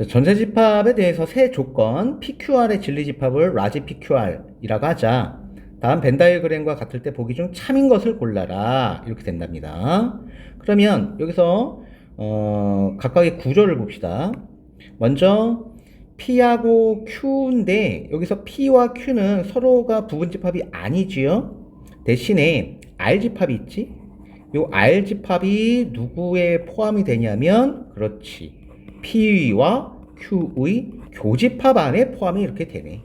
자, 전세집합에 대해서 세 조건 PQR의 진리집합을 라지 PQR이라고 하자. 다음 벤 다이어그램과 같을 때 보기 중 참인 것을 골라라. 이렇게 된답니다. 그러면 여기서 각각의 구조를 봅시다. 먼저 P하고 Q인데 여기서 P와 Q는 서로가 부분집합이 아니지요. 대신에 R집합이 있지. 요 R집합이 누구에 포함이 되냐면 그렇지. P와 Q의 교집합 안에 포함이 이렇게 되네.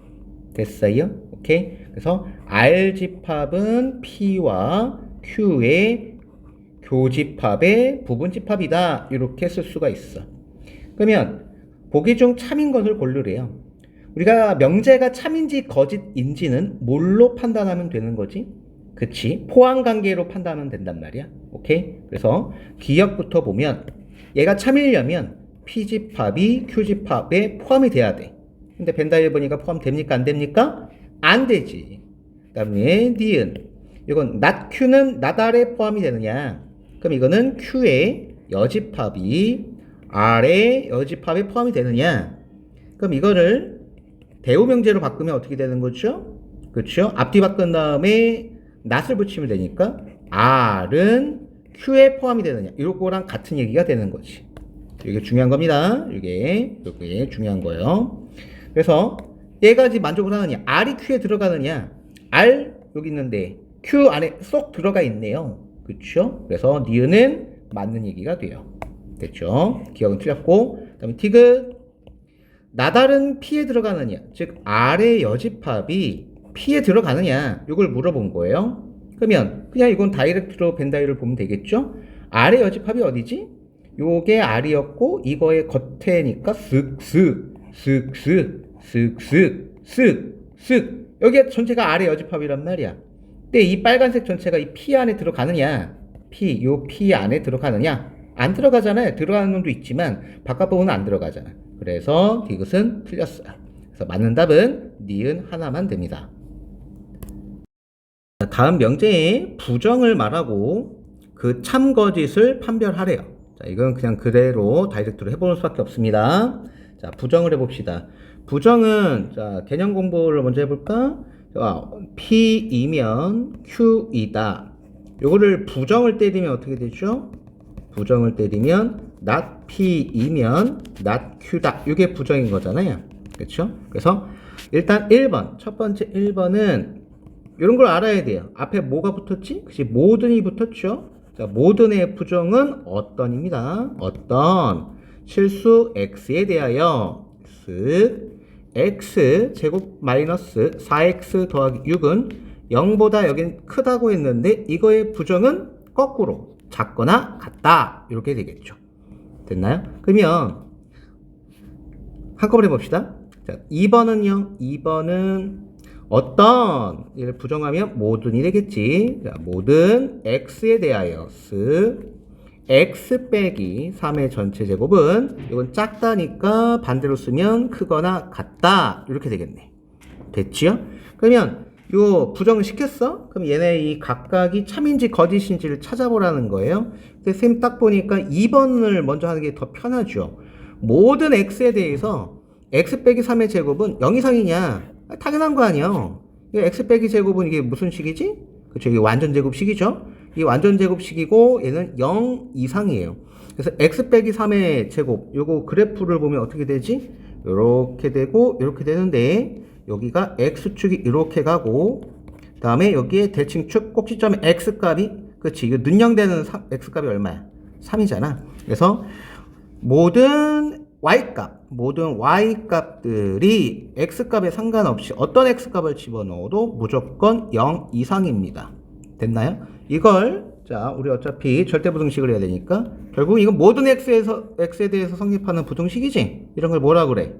됐어요? 오케이? 그래서 R집합은 P와 Q의 교집합의 부분집합이다. 이렇게 쓸 수가 있어. 그러면 보기 중 참인 것을 고르래요. 우리가 명제가 참인지 거짓인지는 뭘로 판단하면 되는 거지? 그치? 포함관계로 판단하면 된단 말이야. 오케이? 그래서 기억부터 보면 얘가 참이려면 P집합이 Q집합에 포함이 돼야 돼. 근데 벤다이어보니까 포함됩니까? 안 됩니까? 안 되지. 그 다음에 니은. 이건 not Q는 not R에 포함이 되느냐? 그럼 이거는 Q의 여집합이 R의 여집합에 포함이 되느냐? 그럼 이거를 대우명제로 바꾸면 어떻게 되는 거죠? 그렇죠? 앞뒤 바꾼 다음에 not을 붙이면 되니까 R은 Q에 포함이 되느냐? 이거랑 같은 얘기가 되는 거지. 이게 중요한 겁니다. 이게 중요한 거예요. 그래서 얘가 지금 만족을 하느냐? R이 Q에 들어가느냐? R 여기 있는데 Q 안에 쏙 들어가 있네요. 그렇죠? 그래서 니은은 맞는 얘기가 돼요. 됐죠? 기억은 틀렸고, 그다음에 티귿 나달은 P에 들어가느냐? 즉 R의 여집합이 P에 들어가느냐? 이걸 물어본 거예요. 그러면 그냥 이건 다이렉트로 벤다이를 보면 되겠죠? R의 여집합이 어디지? 요게 R이었고 이거의 겉에니까 쓱쓱 여기에 전체가 R의 여집합이란 말이야. 근데 이 빨간색 전체가 이 P 안에 들어가느냐? 요 P 안에 들어가느냐? 안 들어가잖아요. 들어가는 놈도 있지만 바깥 부분은 안 들어가잖아. 그래서 디귿은 틀렸어요. 그래서 맞는 답은 니은 하나만 됩니다. 다음 명제에 부정을 말하고 그 참거짓을 판별하래요. 자, 이건 그냥 그대로 다이렉트로 해보는 수밖에 없습니다. 자, 부정을 해봅시다. 부정은, 자, 개념 공부를 먼저 해볼까? 자, P이면 Q이다. 요거를 부정을 때리면 어떻게 되죠? 부정을 때리면 not P이면 not Q다. 이게 부정인 거잖아요. 그렇죠? 그래서 일단 1번, 첫 번째 1번은 이런 걸 알아야 돼요. 앞에 뭐가 붙었지? 그치? 모든이 붙었죠? 자, 모든의 부정은 어떤입니다. 어떤 실수 x에 대하여 x 제곱 마이너스 4x 더하기 6은 0보다 여긴 크다고 했는데 이거의 부정은 거꾸로 작거나 같다. 이렇게 되겠죠. 됐나요? 그러면 한꺼번에 봅시다. 자, 2번은요. 2번은 어떤 얘를 부정하면 모든이 되겠지. 자, 모든 x에 대하여 x 빼기 3의 전체 제곱은 이건 작다니까 반대로 쓰면 크거나 같다. 이렇게 되겠네. 됐지요? 그러면 요 부정을 시켰어? 그럼 얘네 이 각각이 참인지 거짓인지를 찾아보라는 거예요. 근데 쌤 딱 보니까 2번을 먼저 하는 게 더 편하죠. 모든 x에 대해서 x 빼기 3의 제곱은 0 이상이냐? 당연한 거 아니야. x 빼기 제곱은 이게 무슨 식이지? 그쵸, 이게 완전 제곱식이죠. 이 완전 제곱식이고 얘는 0 이상이에요. 그래서 x 빼기 3의 제곱 요거 그래프를 보면 어떻게 되지? 요렇게 되고 요렇게 되는데 여기가 x축이 이렇게 가고 다음에 여기에 대칭축 꼭지점의 x값이 그치 이거 능량되는 x값이 얼마야? 3이잖아. 그래서 모든 y값들이 x값에 상관없이 어떤 x값을 집어넣어도 무조건 0 이상입니다. 됐나요? 이걸 자 우리 어차피 절대부등식을 해야 되니까 결국 이건 모든 x에 대해서 성립하는 부등식이지? 이런 걸 뭐라 그래?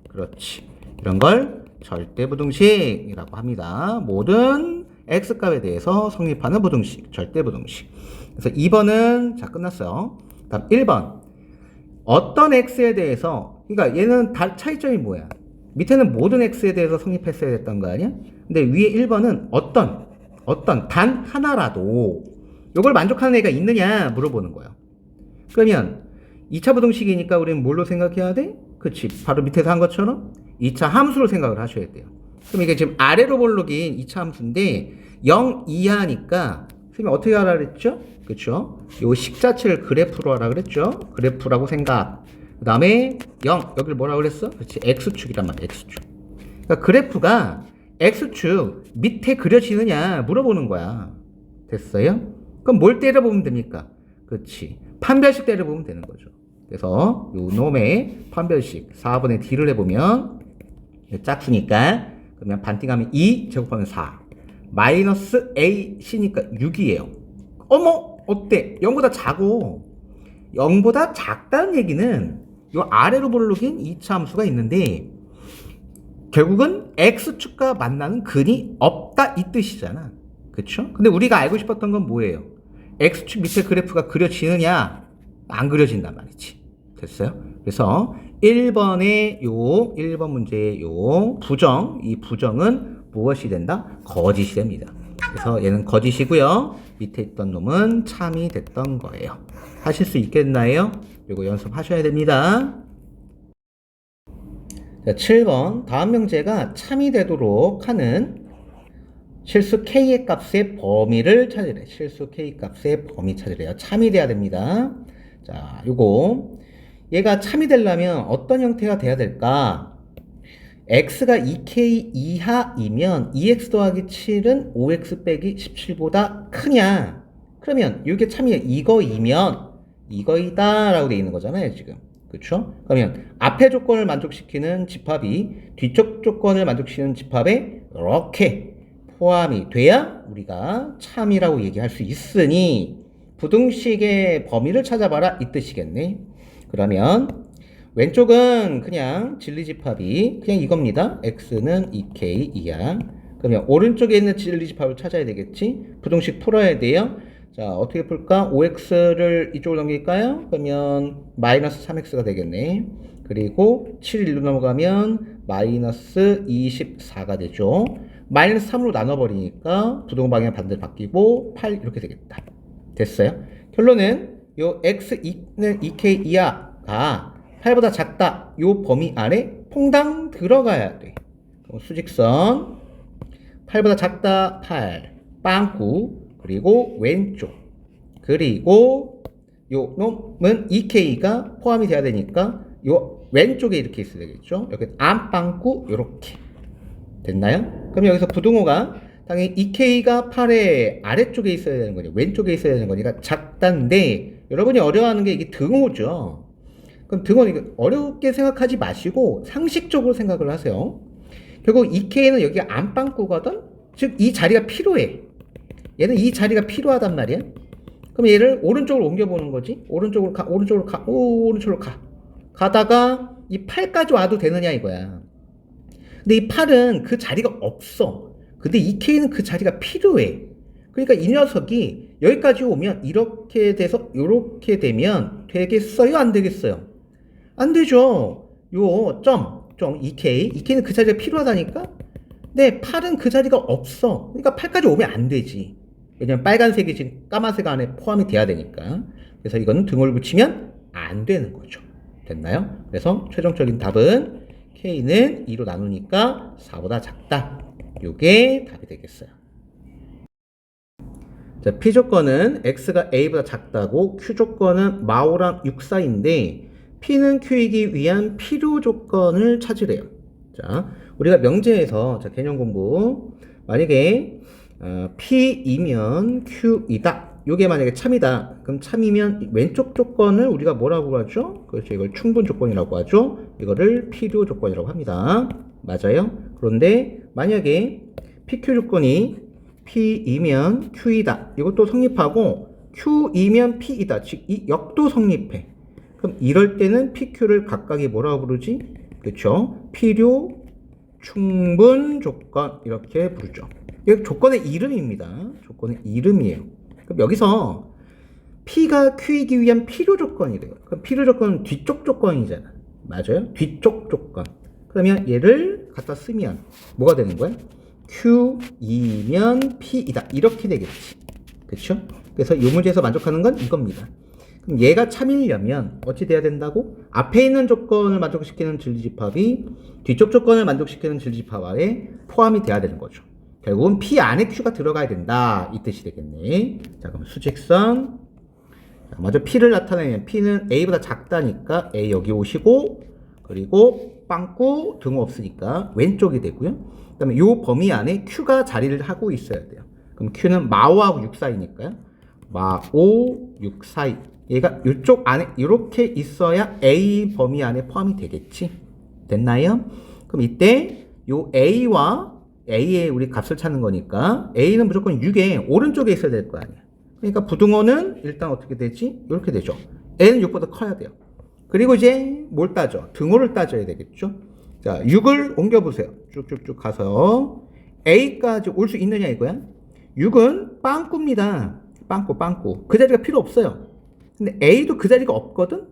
그렇지. 이런 걸 절대부등식이라고 합니다. 모든 x값에 대해서 성립하는 부등식, 절대부등식. 그래서 2번은 자 끝났어요. 다음 1번 어떤 x에 대해서 그러니까 얘는 차이점이 뭐야? 밑에는 모든 x에 대해서 성립했어야 됐던 거 아니야? 근데 위에 1번은 어떤 단 하나라도 이걸 만족하는 애가 있느냐 물어보는 거예요. 그러면 2차 부등식이니까 우리는 뭘로 생각해야 돼? 그치. 바로 밑에서 한 것처럼 2차 함수를 생각을 하셔야 돼요. 그럼 이게 지금 아래로 볼록인 2차 함수인데 0 이하니까 선생님이 어떻게 하라 그랬죠? 그쵸? 요 식 자체를 그래프로 하라 그랬죠? 그래프라고 생각. 그 다음에 0, 여기를 뭐라고 그랬어? 그렇지. X축이란 말이야, X축. 그러니까 그래프가 X축 밑에 그려지느냐 물어보는 거야. 됐어요? 그럼 뭘 때려보면 됩니까? 그렇지. 판별식 때려보면 되는 거죠. 그래서 요 놈의 판별식 4분의 D를 해보면 짝수니까 그러면 반띵하면 2 제곱하면 4 마이너스 AC니까 6이에요. 어머 어때? 0보다 작고 0보다 작다는 얘기는 요 아래로 볼록인 2차 함수가 있는데 결국은 X축과 만나는 근이 없다 이 뜻이잖아. 그쵸? 근데 우리가 알고 싶었던 건 뭐예요? X축 밑에 그래프가 그려지느냐? 안 그려진단 말이지. 됐어요? 그래서 1번의 1번 문제의 부정, 이 부정은 무엇이 된다? 거짓이 됩니다. 그래서 얘는 거짓이고요. 밑에 있던 놈은 참이 됐던 거예요. 하실 수 있겠나요? 이거 연습하셔야 됩니다. 자, 7번 다음 명제가 참이 되도록 하는 실수 K의 값의 범위를 찾으래. 실수 K 값의 범위 찾으래요. 참이 돼야 됩니다. 자, 요거 얘가 참이 되려면 어떤 형태가 돼야 될까? x가 2k 이하이면 2x 더하기 7은 5x 빼기 17보다 크냐? 그러면 이게 참이 이거이면 이거이다 라고 돼 있는 거잖아요 지금. 그쵸? 그러면 앞에 조건을 만족시키는 집합이 뒤쪽 조건을 만족시키는 집합에 이렇게 포함이 돼야 우리가 참이라고 얘기할 수 있으니 부등식의 범위를 찾아봐라 이 뜻이겠네. 그러면 왼쪽은 그냥 진리집합이 그냥 이겁니다. x는 2k 이하. 그러면 오른쪽에 있는 진리집합을 찾아야 되겠지. 부등식 풀어야 돼요. 자, 어떻게 풀까? 5x를 이쪽으로 넘길까요? 그러면 마이너스 3x가 되겠네. 그리고 7 1로 넘어가면 마이너스 24가 되죠. 마이너스 3으로 나눠버리니까 부동방향 반대로 바뀌고 8 이렇게 되겠다. 됐어요? 결론은 요 x2는 2k 이하가 8보다 작다. 요 범위 안에 퐁당 들어가야 돼. 수직선 8보다 작다 8 빵꾸 그리고 왼쪽 그리고 요 놈은 2k가 포함이 돼야 되니까 요 왼쪽에 이렇게 있어야 되겠죠. 여기 안빵꾸 요렇게 됐나요? 그럼 여기서 부등호가 당연히 2k가 8의 아래쪽에 있어야 되는 거죠. 왼쪽에 있어야 되는 거니까 작다인데 여러분이 어려워하는 게 이게 등호죠. 그럼 등호는 어렵게 생각하지 마시고 상식적으로 생각을 하세요. 결국 2k는 여기가 안방구거든? 즉 이 자리가 필요해. 얘는 이 자리가 필요하단 말이야. 그럼 얘를 오른쪽으로 옮겨보는 거지. 오른쪽으로 가, 오른쪽으로 가, 오른쪽으로 가. 가다가 이 8까지 와도 되느냐 이거야. 근데 이 8은 그 자리가 없어. 근데 2k는 그 자리가 필요해. 그러니까 이 녀석이 여기까지 오면 이렇게 돼서 이렇게 되면 되겠어요? 안 되겠어요? 안 되죠. 요 점 2k는 그 자리가 필요하다니까? 근데 8은 그 자리가 없어. 그러니까 8까지 오면 안 되지. 왜냐면 빨간색이 지금 까만색 안에 포함이 돼야 되니까. 그래서 이거는 등호를 붙이면 안 되는 거죠. 됐나요? 그래서 최종적인 답은 K는 2로 나누니까 4보다 작다. 요게 답이 되겠어요. 자, P 조건은 X가 A보다 작다고 Q 조건은 마오랑 6 사이인데 P는 Q이기 위한 필요 조건을 찾으래요. 자, 우리가 명제에서 자, 개념 공부 만약에 P이면 Q이다. 요게 만약에 참이다. 그럼 참이면 왼쪽 조건을 우리가 뭐라고 하죠? 그렇죠. 이걸 충분 조건이라고 하죠. 이거를 필요 조건이라고 합니다. 맞아요? 그런데 만약에 PQ 조건이 P이면 Q이다. 이것도 성립하고 Q이면 P이다. 즉 이 역도 성립해. 그럼 이럴 때는 PQ를 각각이 뭐라고 부르지? 그렇죠? 필요 충분 조건 이렇게 부르죠. 이게 조건의 이름입니다. 조건의 이름이에요. 그럼 여기서 P가 Q이기 위한 필요 조건이래요. 그럼 필요 조건은 뒤쪽 조건이잖아. 맞아요? 뒤쪽 조건. 그러면 얘를 갖다 쓰면 뭐가 되는 거야? Q이면 P이다. 이렇게 되겠지. 그렇죠? 그래서 이 문제에서 만족하는 건 이겁니다. 그럼 얘가 참이려면 어찌 돼야 된다고? 앞에 있는 조건을 만족시키는 진리집합이 뒤쪽 조건을 만족시키는 진리집합에 포함이 돼야 되는 거죠. 결국은 P 안에 Q가 들어가야 된다 이 뜻이 되겠네. 자, 그럼 수직선. 먼저 P를 나타내면 P는 A보다 작다니까 A 여기 오시고, 그리고 빵꾸 등 없으니까 왼쪽이 되고요. 그 다음에 이 범위 안에 Q가 자리를 하고 있어야 돼요. 그럼 Q는 마오하고 6 사이니까요. 마오 6 사이. 얘가 이쪽 안에 이렇게 있어야 A 범위 안에 포함이 되겠지. 됐나요? 그럼 이때 요 A와 A의 우리 값을 찾는 거니까 A는 무조건 6의 오른쪽에 있어야 될 거 아니야. 그러니까 부등호는 일단 어떻게 되지? 이렇게 되죠. A는 6보다 커야 돼요. 그리고 이제 뭘 따져? 등호를 따져야 되겠죠. 자, 6을 옮겨보세요. 쭉쭉쭉 가서 A까지 올 수 있느냐 이거야. 6은 빵꾸입니다. 빵꾸. 그 자리가 필요 없어요. 근데 A도 그 자리가 없거든?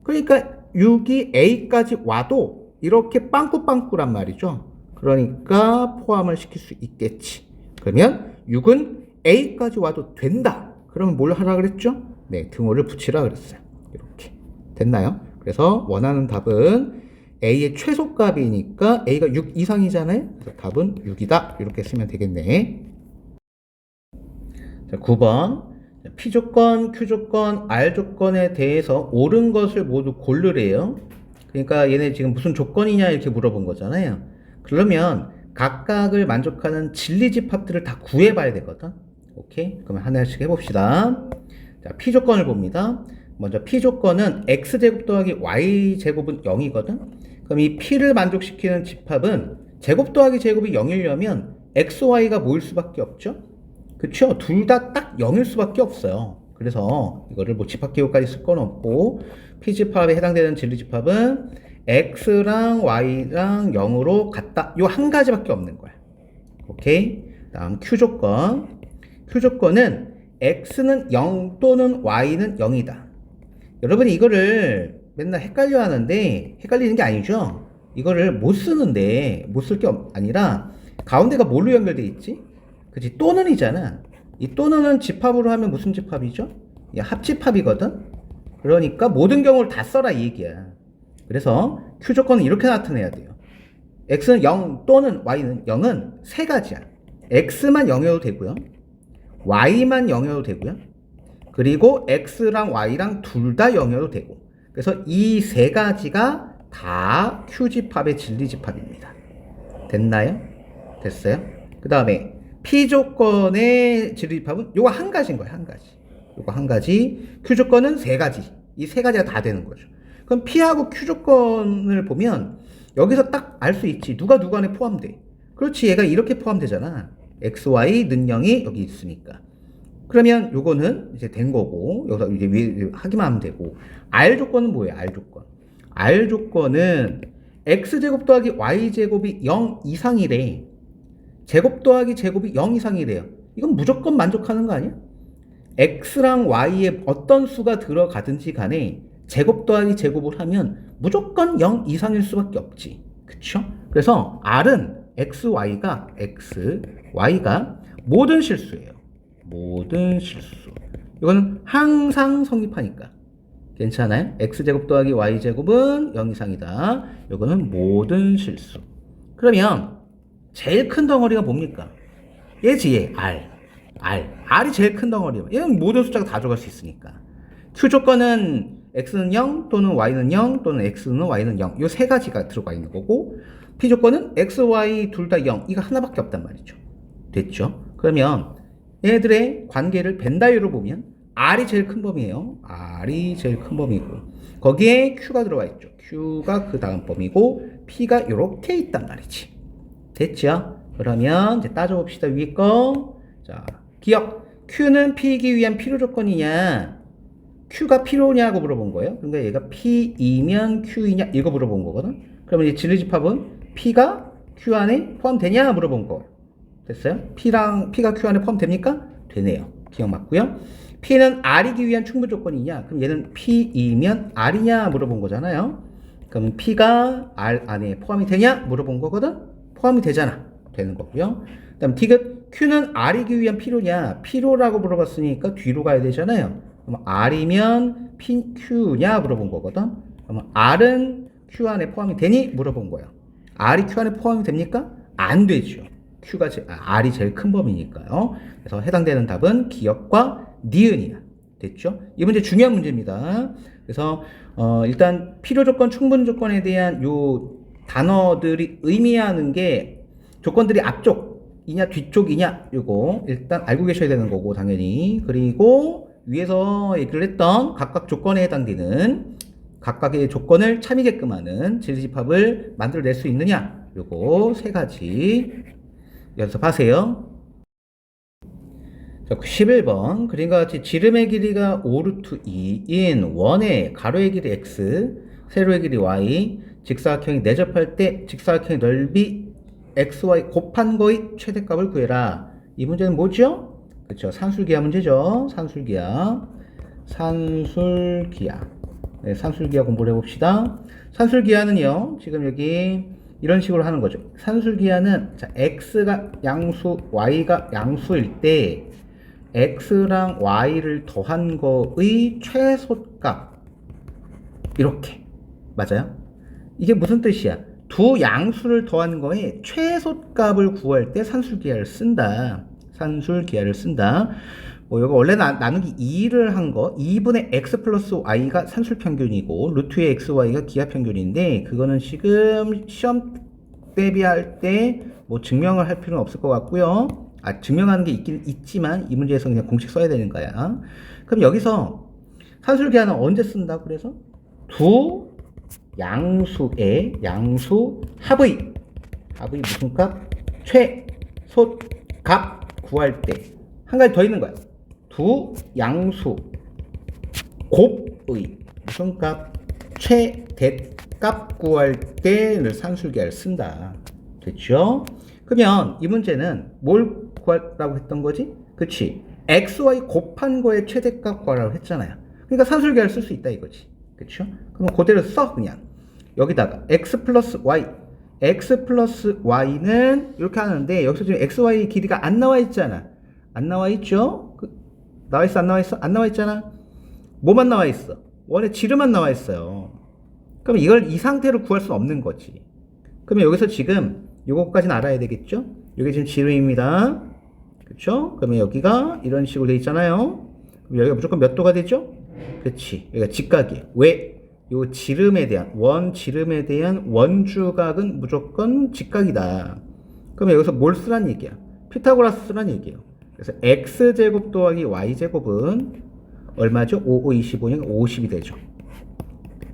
그러니까 6이 A까지 와도 이렇게 빵꾸란 말이죠. 그러니까 포함을 시킬 수 있겠지. 그러면 6은 A까지 와도 된다. 그러면 뭘 하라 그랬죠? 네, 등호를 붙이라 그랬어요. 이렇게. 됐나요? 그래서 원하는 답은 A의 최소값이니까 A가 6 이상이잖아요. 그래서 답은 6이다. 이렇게 쓰면 되겠네. 자, 9번. P조건, Q조건, R조건에 대해서 옳은 것을 모두 고르래요. 그러니까 얘네 지금 무슨 조건이냐 이렇게 물어본 거잖아요. 그러면 각각을 만족하는 진리집합들을 다 구해봐야 되거든. 오케이? 그러면 하나씩 해봅시다. 자, P조건을 봅니다. 먼저 P조건은 X제곱 더하기 Y제곱은 0이거든. 그럼 이 P를 만족시키는 집합은 제곱 더하기 제곱이 0이려면 X, Y가 모일 수밖에 없죠. 그쵸? 둘 다 딱 0일 수밖에 없어요. 그래서 이거를 뭐 집합기호까지 쓸 건 없고 P집합에 해당되는 진리집합은 X랑 Y랑 0으로 같다. 요 한 가지밖에 없는 거야. 오케이? 다음 Q조건. Q조건은 X는 0 또는 Y는 0이다. 여러분이 이거를 맨날 헷갈려 하는데 헷갈리는 게 아니죠? 이거를 못 쓰는데 못 쓸 게 아니라 가운데가 뭘로 연결돼 있지? 그치? 또는이잖아. 이 또는은 집합으로 하면 무슨 집합이죠? 합집합이거든? 그러니까 모든 경우를 다 써라 이 얘기야. 그래서 Q조건은 이렇게 나타내야 돼요. X는 0 또는 Y는 0은 세 가지야. X만 0이어도 되고요. Y만 0이어도 되고요. 그리고 X랑 Y랑 둘 다 0이어도 되고. 그래서 이 세 가지가 다 Q집합의 진리집합입니다. 됐나요? 됐어요? 그 다음에 P조건의 진리집합은 요거 한 가지인 거예요. 한 가지. 요거 한 가지. Q조건은 세 가지. 이 세 가지가 다 되는 거죠. 그럼 P하고 Q조건을 보면 여기서 딱 알 수 있지. 누가 누구 안에 포함돼. 그렇지. 얘가 이렇게 포함되잖아. X, Y, 는 0이 여기 있으니까. 그러면 요거는 이제 된 거고, 여기서 이제 위에 하기만 하면 되고. R조건은 뭐예요? R조건. R조건은 X제곱 더하기 Y제곱이 0 이상이래. 제곱 더하기 제곱이 0 이상이래요. 이건 무조건 만족하는 거 아니야? X랑 Y에 어떤 수가 들어가든지 간에 제곱 더하기 제곱을 하면 무조건 0 이상일 수밖에 없지. 그쵸? 그래서 R은 X, Y가 모든 실수예요. 모든 실수. 이거는 항상 성립하니까. 괜찮아요? X제곱 더하기 Y제곱은 0 이상이다. 이거는 모든 실수. 그러면 제일 큰 덩어리가 뭡니까? 얘지, 얘. R이 제일 큰 덩어리야. 얘는 모든 숫자가 다 들어갈 수 있으니까. Q조건은 X는 0 또는 Y는 0 또는 X는 Y는 0. 이 세 가지가 들어가 있는 거고, P조건은 X, Y 둘 다 0. 이거 하나밖에 없단 말이죠. 됐죠? 그러면 얘들의 관계를 벤다이어로 보면 R이 제일 큰 범위예요. R이 제일 큰 범위고, 거기에 Q가 들어가 있죠. Q가 그 다음 범위고, P가 이렇게 있단 말이지. 됐죠? 그러면 이제 따져봅시다. 위에 거. 자, 기억. Q는 P이기 위한 필요 조건이냐? Q가 필요냐고 물어본 거예요. 그러니까 얘가 P이면 Q이냐? 이거 물어본 거거든. 그러면 이 진리집합은 P가 Q 안에 포함되냐? 물어본 거. 됐어요? P가 Q 안에 포함됩니까? 되네요. 기억 맞고요. P는 R이기 위한 충분 조건이냐? 그럼 얘는 P이면 R이냐? 물어본 거잖아요. 그럼 P가 R 안에 포함이 되냐? 물어본 거거든. 포함이 되잖아. 되는 거고요. 그 다음 디귿. Q는 R이기 위한 필요냐? 필요라고 물어봤으니까 뒤로 가야 되잖아요. 그럼 R이면 PQ냐 물어본 거거든. 그러면 R은 Q 안에 포함이 되니 물어본 거야. R이 Q 안에 포함이 됩니까? 안 되죠. R이 제일 큰 범위니까요. 그래서 해당되는 답은 기역과 니은이야. 됐죠? 이 문제 중요한 문제입니다. 그래서 일단 필요 조건, 충분 조건에 대한 요 단어들이 의미하는 게 조건들이 앞쪽이냐 뒤쪽이냐 요거 일단 알고 계셔야 되는 거고 당연히. 그리고 위에서 얘기를 했던 각각 조건에 해당되는 각각의 조건을 참이게끔 하는 진리집합을 만들어낼 수 있느냐 요거 세 가지 연습하세요. 자, 11번 그림과 같이 지름의 길이가 5루트 2인 원의 가로의 길이 x, 세로의 길이 y, 직사각형이 내접할 때 직사각형의 넓이 xy 곱한 거의 최대값을 구해라. 이 문제는 뭐죠? 그렇죠. 산술기하 문제죠. 산술기하. 네, 산술기하 공부를 해봅시다. 산술기하는요, 지금 여기 이런 식으로 하는 거죠. 산술기하는 자, x가 양수, y가 양수일 때 x랑 y를 더한 거의 최소값 이렇게 맞아요? 이게 무슨 뜻이야? 두 양수를 더한 거에 최소값을 구할 때 산술기하를 쓴다. 산술기하를 쓴다. 이거 원래 나누기 2를 한 거 2분의 x 플러스 y가 산술평균이고 루트의 x, y가 기하평균인데 그거는 지금 시험 대비할 때 뭐 증명을 할 필요는 없을 것 같고요. 증명하는 게 있긴 있지만 이 문제에서 그냥 공식 써야 되는 거야. 그럼 여기서 산술기하는 언제 쓴다? 그래서 두 양수의 양수 합의 무슨 값? 최소값 구할 때 한 가지 더 있는 거야. 두 양수 곱의 무슨 값? 최대값 구할 때를 산술기하를 쓴다. 됐죠? 그러면 이 문제는 뭘 구하라고 했던 거지? 그치? xy 곱한 거에 최대값 구하라고 했잖아요. 그러니까 산술기하를 쓸 수 있다 이거지. 그쵸? 그러면 그대로 써 그냥. 여기다가 x 플러스 y는 이렇게 하는데 여기서 지금 xy 길이가 안 나와 있잖아. 안 나와 있죠? 나와 있어? 안 나와 있어? 안 나와 있잖아. 뭐만 나와 있어? 원의 지름만 나와 있어요. 그럼 이걸 이 상태로 구할 수는 없는 거지. 그러면 여기서 지금 요것까지는 알아야 되겠죠? 이게 지금 지름입니다. 그렇죠? 그러면 여기가 이런 식으로 돼 있잖아요. 그럼 여기가 무조건 몇 도가 되죠? 그렇지. 여기가 직각이에요. 왜? 요 지름에 대한 지름에 대한 원주각은 무조건 직각이다. 그러면 여기서 뭘 쓰란 얘기야? 피타고라스 쓰란 얘기예요. 그래서 x제곱 더하기 y제곱은 얼마죠? 5, 5, 25니까 50이 되죠.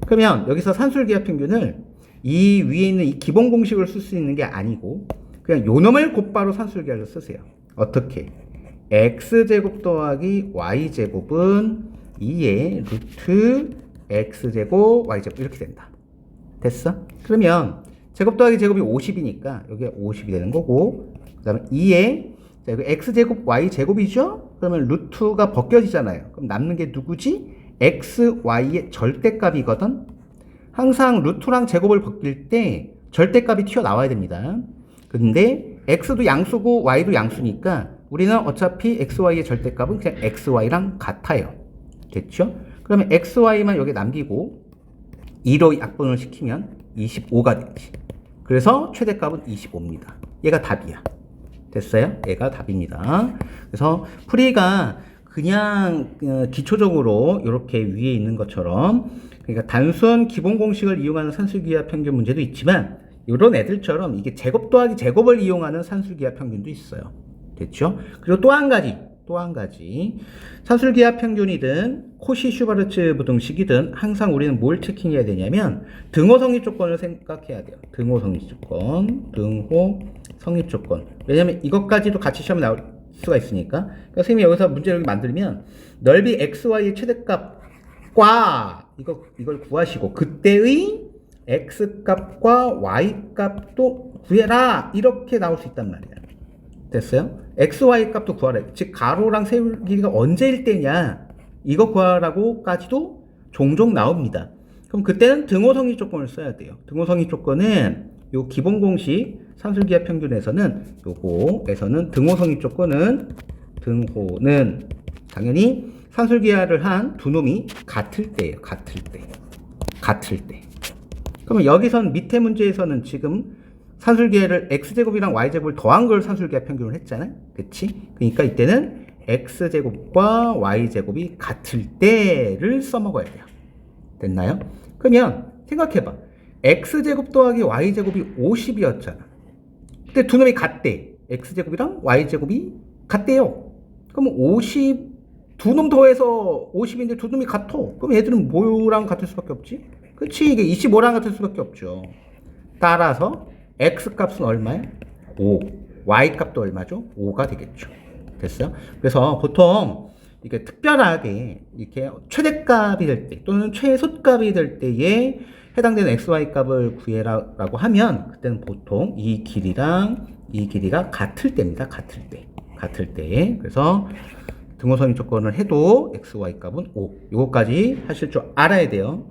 그러면 여기서 산술기하 평균을 이 위에 있는 이 기본 공식을 쓸 수 있는 게 아니고 그냥 요 놈을 곧바로 산술기하를 쓰세요. 어떻게? x제곱 더하기 y제곱은 2의 루트 x제곱 y제곱 이렇게 된다. 됐어? 그러면 제곱 더하기 제곱이 50이니까 여기가 50이 되는 거고 그 다음에 2의 자, 이거 x제곱 y제곱이죠? 그러면 루트가 벗겨지잖아요. 그럼 남는 게 누구지? x, y의 절대값이거든? 항상 루트랑 제곱을 벗길 때 절대값이 튀어나와야 됩니다. 근데 x도 양수고 y도 양수니까 우리는 어차피 x, y의 절대값은 그냥 x, y랑 같아요. 됐죠? 그러면 x, y만 여기 남기고 2로 약분을 시키면 25가 되지. 그래서 최대값은 25입니다. 얘가 답이야. 됐어요? 얘가 답입니다. 그래서 풀이가 그냥 기초적으로 이렇게 위에 있는 것처럼 그러니까 단순 기본 공식을 이용하는 산술기하 평균 문제도 있지만 이런 애들처럼 이게 제곱 더하기 제곱을 이용하는 산술기하 평균도 있어요. 됐죠? 그리고 또 한 가지 산술기하 평균이든 코시 슈바르츠 부등식이든 항상 우리는 뭘 체킹해야 되냐면 등호 성립 조건을 생각해야 돼요. 등호 성립 조건. 왜냐면 이것까지도 같이 시험에 나올 수가 있으니까. 그러니까 선생님이 여기서 문제를 만들면 넓이 xy의 최대값과 이걸 구하시고 그때의 x값과 y값도 구해라 이렇게 나올 수 있단 말이야. 됐어요? x, y 값도 구하라. 즉 가로랑 세로 길이가 언제일 때냐 이거 구하라고까지도 종종 나옵니다. 그럼 그때는 등호 성립 조건을 써야 돼요. 등호 성립 조건은 요 기본 공식 산술기하 평균에서는 등호 성립 조건은 등호는 당연히 산술기하를 한 두 놈이 같을 때예요. 같을 때. 같을 때. 그러면 여기선 밑에 문제에서는 지금 산술기하를 x제곱이랑 y제곱을 더한 걸 산술기하 평균을 했잖아요. 그치? 그러니까 이때는 x제곱과 y제곱이 같을 때를 써먹어야 돼요. 됐나요? 그러면 생각해봐. x제곱 더하기 y제곱이 50이었잖아. 근데 두 놈이 같대. x제곱이랑 y제곱이 같대요. 그럼 50, 두 놈 더해서 50인데 두 놈이 같아. 그럼 얘들은 뭐랑 같을 수밖에 없지? 그치? 이게 25랑 같을 수밖에 없죠. 따라서 x 값은 얼마야? 5. y 값도 얼마죠? 5가 되겠죠. 됐어요? 그래서 보통 이게 특별하게 이렇게 최대값이 될 때 또는 최소값이 될 때에 해당되는 xy 값을 구해라라고 하면 그때는 보통 이 길이랑 이 길이가 같을 때입니다. 같을 때. 같을 때에. 그래서 등호선이 조건을 해도 xy 값은 5. 요거까지 하실 줄 알아야 돼요.